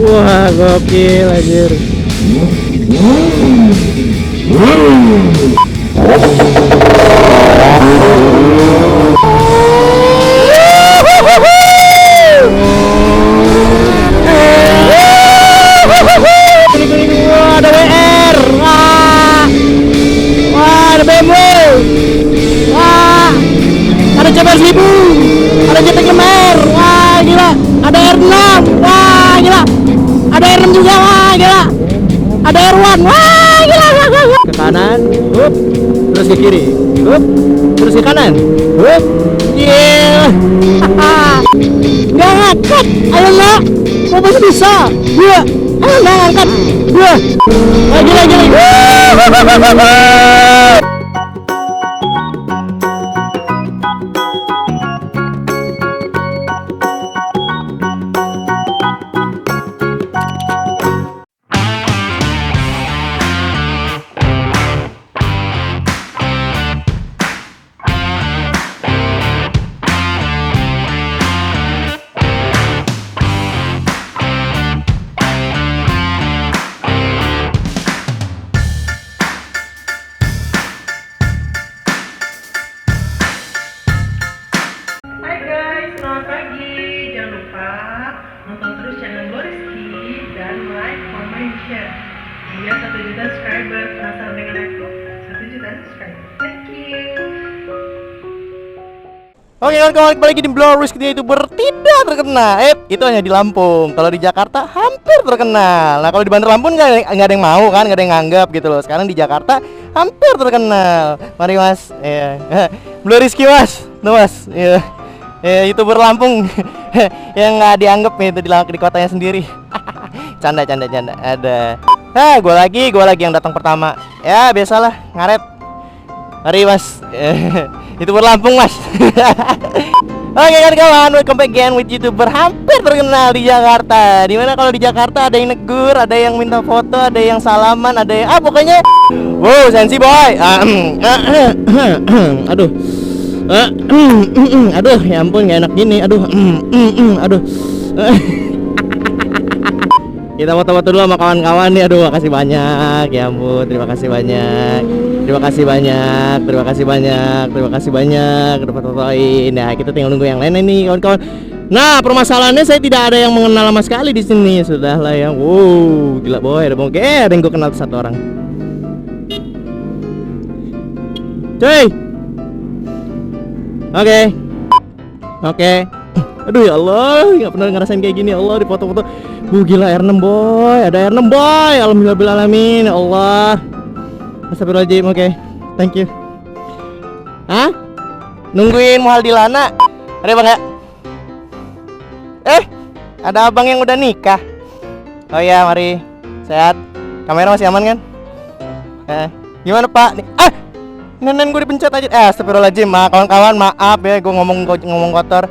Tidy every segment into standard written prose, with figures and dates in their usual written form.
Wah, gokil anjir. Wah, ada WR. Wah, ada BMW. Wah, ada CBR 1000. Ada JT Kemer. Wah, gila. Ada R6. Wah, gila. Ada R6 juga. Wah, gila. Ada R1. Wah, gila. Ke kanan, up. Terus ke kiri, up. Terus ke kanan, up. Yeah. Nggak ngangkat. Ayo nak. Kok masih bisa? Dua. Ayo nak ngangkat. Dua. Lagi. Hai guys, selamat pagi. Jangan lupa nonton terus channel Gloriski dan like, comment, share. Hingga 1 juta subscriber. Penasaran dengan aku? 1 juta subscriber. Thank you. Oke kawan-kawan, kembali lagi di Gloriski, YouTuber tidak terkenal. Itu hanya di Lampung. Kalau di Jakarta hampir terkenal. Nah kalau di Bandar Lampung nggak ada yang mau kan, nggak ada yang nganggap gitu loh. Sekarang di Jakarta hampir terkenal. Mari mas, ya. Gloriski mas, tuh mas, ya. YouTuber Lampung yang nggak dianggap itu di kotanya sendiri. Canda. Ada. Gue lagi yang datang pertama. Ya biasalah, ngaret. Mari mas. YouTuber Lampung mas. Oke kawan, welcome back again with YouTuber hampir terkenal di Jakarta. Dimana kalau di Jakarta ada yang negur, ada yang minta foto, ada yang salaman, ada yang pokoknya wow sensi boy. Aduh. Aduh ya ampun gak enak gini. Aduh. Kita foto-foto dulu sama kawan-kawan nih. Aduh makasih banyak. Ya ampun, terima kasih banyak. Terima kasih banyak udah fotoin. Nah, kita tinggal nunggu yang lain nih kawan-kawan. Nah, permasalahannya saya tidak ada yang mengenal sama sekali di sini. Sudahlah ya. Wow, gila boy, ada yang gue kenal satu orang. Cuy. Oke. Aduh ya Allah, nggak pernah ngerasain kayak gini ya Allah di foto-foto. Gila R6 boy, ada R6 boy. Alhamdulillahirrahmanirrahim ya Allah. Astagfirullahaladzim, oke. Thank you. Hah? Nungguin Muhal Dilana. Ada bang ya? Ada abang yang udah nikah. Oh iya, mari. Sehat. Kamera masih aman kan? Gimana pak? Nenen gue dipencet aja. Astagfirullahaladzim, kawan-kawan maaf ya, gue ngomong kotor.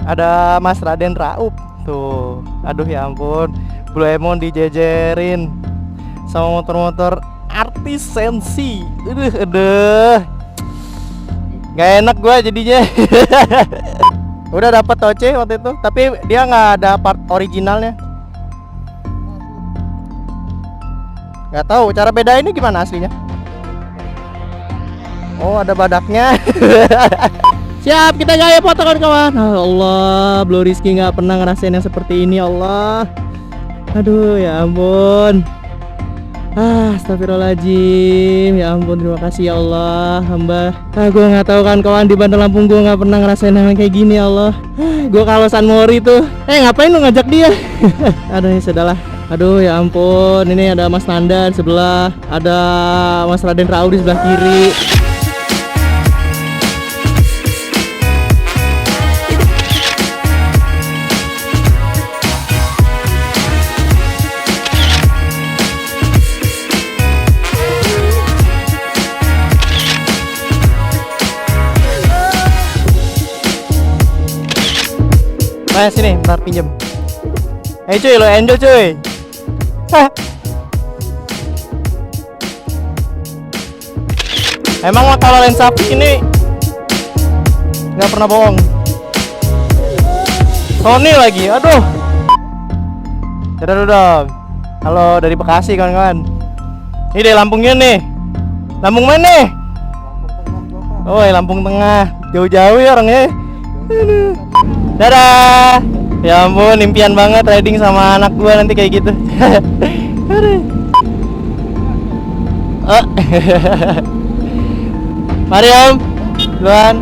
Ada Mas Raden Raup tuh. Aduh ya ampun, Blue Emon dijejerin sama motor-motor artis sensi. Aduh. Gak enak gue jadinya. Udah dapat Toce waktu itu, tapi dia nggak ada part originalnya. Nggak tahu cara bedainnya gimana aslinya. Oh ada badaknya. Siap, kita gaya foto kawan-kawan. Allah, Gloriski nggak pernah ngerasain yang seperti ini Allah. Aduh ya ampun. Astagfirullahaladzim. Ya ampun, terima kasih ya Allah. Hamba gue nggak tahu kan kawan, di Bandar Lampung gue nggak pernah ngerasain yang kayak gini ya Allah. Gue kalau San Mori tuh ngapain lu ngajak dia? Aduh ya sudahlah. Aduh ya ampun. Ini ada Mas Nanda di sebelah, ada Mas Raden Rau di sebelah kiri. Sini, bentar pinjem. Cuy, lo angel cuy. Emang kalau lensa ini nggak pernah bohong. Sony lagi, aduh. Dadah dulu dong. Halo dari Bekasi kawan-kawan. Ini dari Lampungnya nih. Lampung mana nih? Oh, Lampung Tengah. Jauh-jauh ya orangnya. Aduh. Dadah. Ya ampun, impian banget riding sama anak gua nanti kayak gitu. Aduh. Oh. Mari Om. Duluan.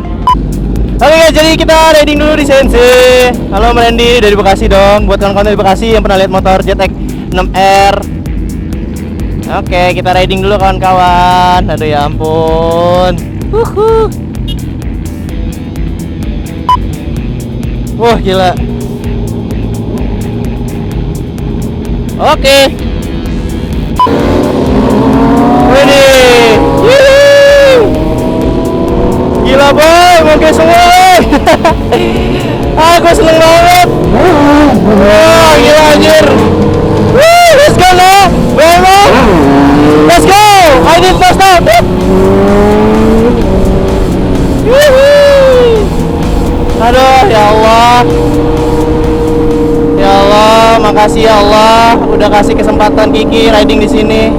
Oke guys, jadi kita riding dulu di Sensi. Halo Mbak Randy dari Bekasi dong. Buat kawan-kawan dari Bekasi yang pernah lihat motor JTX 6R. Oke, kita riding dulu kawan-kawan. Aduh ya ampun. Wah gila. Oke. Widih. Gila boy, moge semua. Ah, gue seneng banget. Wah, gila anjir. Let's go now. Let's go. I need more start. Aduh, ya Allah. Ya Allah, makasih ya Allah udah kasih kesempatan Kiki riding di sini.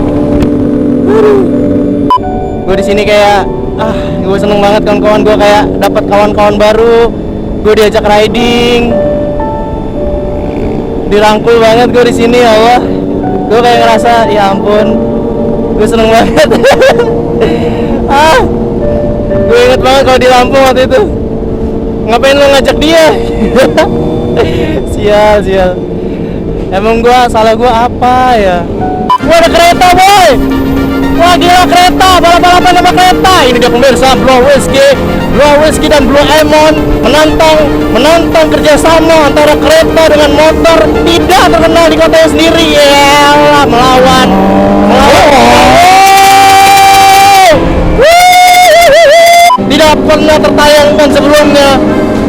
Gue di sini kayak gue seneng banget kawan-kawan, gue kayak dapat kawan-kawan baru. Gue diajak riding. Dirangkul banget gue di sini ya Allah. Gue kayak ngerasa ya ampun. Gue seneng banget. Gue inget banget kalau di Lampung waktu itu. Ngapain lo ngajak dia? Sial. Emang salah gua apa ya? Gua ada kereta boy. Wah gila kereta, balap-balapan sama kereta. Ini dia pemirsa Blue Whiskey dan Blue Emon menantang kerjasama antara kereta dengan motor tidak terkenal di kotanya sendiri. Yalah melawan. Tidak pernah tertayangkan sebelumnya.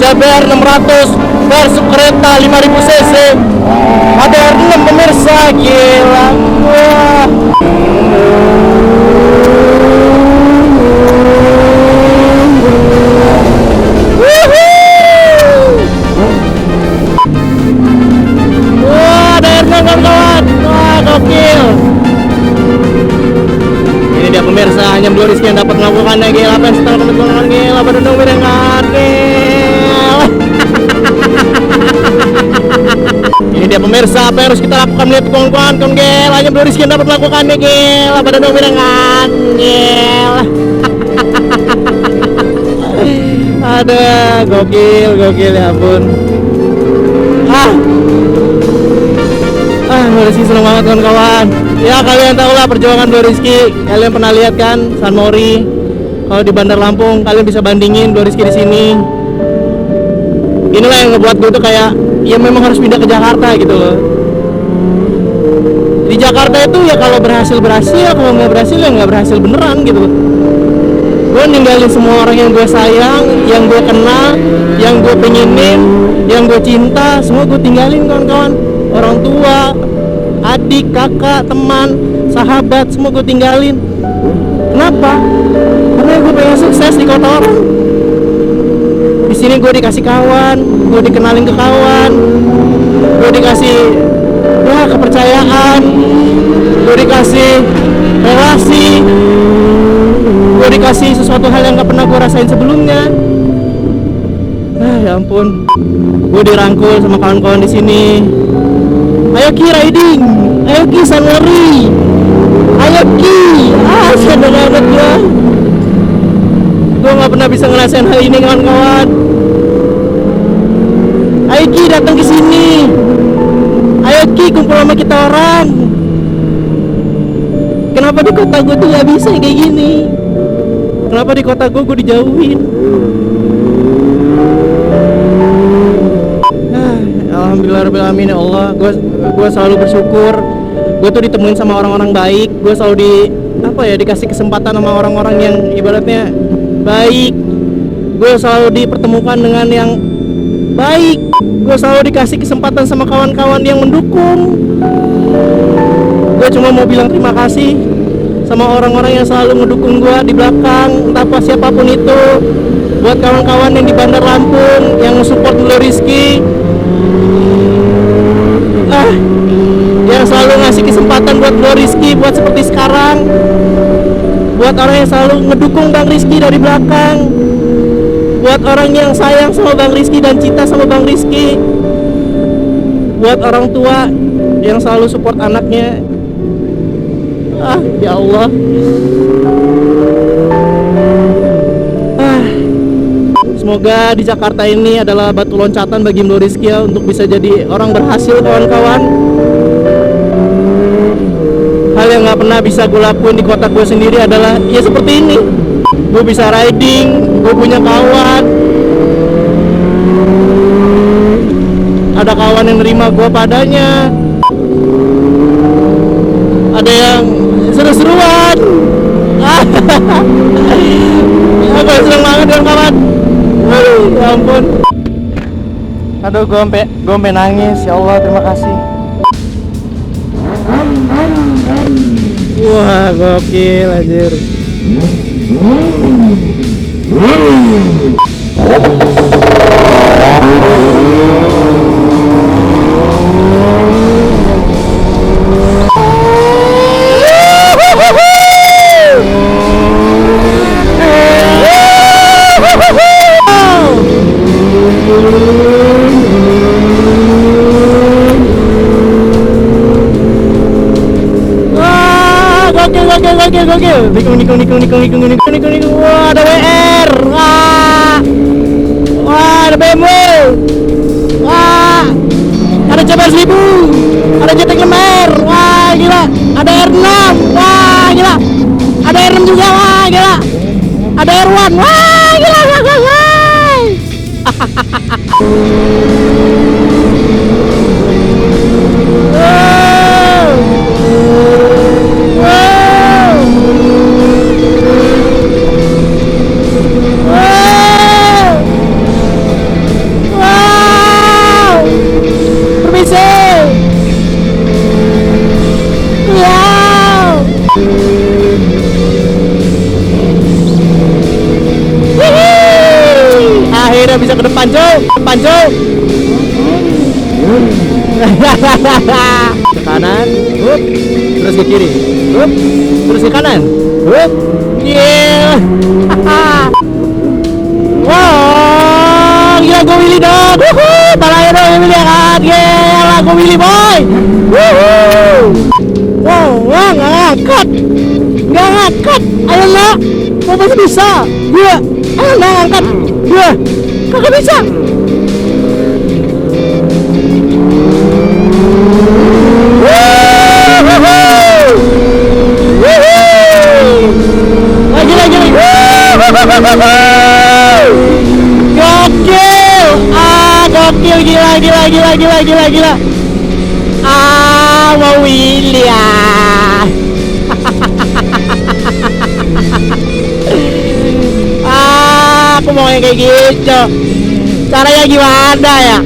JBR 600 versus kereta 5000 cc. Ada R6 pemirsa, gila. Wah. Wah, ada R6 kawan-kawan. Wah, gokil. Ini dia pemirsa, hanya Blue Rizky yang dapat melakukannya. Gila, apa yang setelah komitmen gila, berdendam mirengan. Ini dia pemirsa, apa yang harus kita lakukan melihat kawan-kawan gel, hanya Blue Rizky yang dapat melakukannya. Gila, berdendam mirengan. Gila. Aduh, gokil ya ampun. Blue Rizky seneng banget kawan-kawan. Ya kalian tahu lah perjuangan Blue Rizky. Kalian pernah lihat kan San Mori? Kalau di Bandar Lampung kalian bisa bandingin Blue Rizky di sini. Inilah yang ngebuat gue tuh kayak ya memang harus pindah ke Jakarta gitu loh. Di Jakarta itu ya kalau berhasil, kalau nggak berhasil ya nggak berhasil beneran gitu. Gue ninggalin semua orang yang gue sayang, yang gue kenal, yang gue pengenin, yang gue cinta, semua gue tinggalin kawan-kawan. Orang tua, adik, kakak, teman, sahabat, semua gue tinggalin. Kenapa? Karena gue pengen sukses di kota orang. Di sini gue dikasih kawan, gue dikenalin ke kawan, gue dikasih kepercayaan, gue dikasih relasi, gue dikasih sesuatu hal yang gak pernah gue rasain sebelumnya. Ya ampun, gue dirangkul sama kawan-kawan di sini. Ayo Ki riding, ayo Ki San Mori, ayo Ki. Seneng banget gue nggak pernah bisa ngerasain hal ini kawan-kawan. Ayo Ki datang ke sini, ayo Ki kumpul sama kita orang. Kenapa di kota gue tuh nggak bisa kayak gini? Kenapa di kota gue dijauhin? Alhamdulillahirobbilalamin ya Allah. Gue selalu bersyukur. Gue tuh ditemuin sama orang-orang baik. Gue selalu dikasih kesempatan sama orang-orang yang ibaratnya baik. Gue selalu dipertemukan dengan yang baik. Gue selalu dikasih kesempatan sama kawan-kawan yang mendukung. Gue cuma mau bilang terima kasih sama orang-orang yang selalu ngedukung gue di belakang, entah siapapun itu. Buat kawan-kawan yang di Bandar Lampung yang support Blue Rizky. buat Bro Rizky, buat seperti sekarang, buat orang yang selalu ngedukung Bang Rizky dari belakang, buat orang yang sayang sama Bang Rizky dan cinta sama Bang Rizky, buat orang tua yang selalu support anaknya. Ya Allah. Semoga di Jakarta ini adalah batu loncatan bagi Bro Rizky ya, untuk bisa jadi orang berhasil kawan-kawan. Hal yang gak pernah bisa gue lakuin di kota gue sendiri adalah ya seperti ini. Gue bisa riding, gue punya kawan, ada kawan yang nerima gue padanya, ada yang seru-seruan. Gue seneng banget dengan kawan. Ya ampun. Aduh, gue sampai nangis. Ya Allah, terima kasih. Wah, gokil anjir. Gokil. Nikung. Wah, ada WR. Wah, ada BMW. Wah, ada CBR 1000. Ada JTX Lemer. Wah, gila. Ada R6. Wah, gila. Ada R6 juga. Wah, gila. Ada R1. Wah, gila. Akhirnya bisa ke depan, Joe. Ke kanan, terus ke kiri, terus ke kanan, yeah. Wow, gila gue Willy dong. Balanya dong Willy ya kan. Gila gue Willy boy. Wow, nggak ngangkat. Ayo lah, kok masih bisa? Iya, ayo lah ngangkat. Iya, kagak bisa. Lagi. Gokil. Gokil, gila. Mau Willy ya. Aku mau yang kayak gitu. Caranya gimana ya?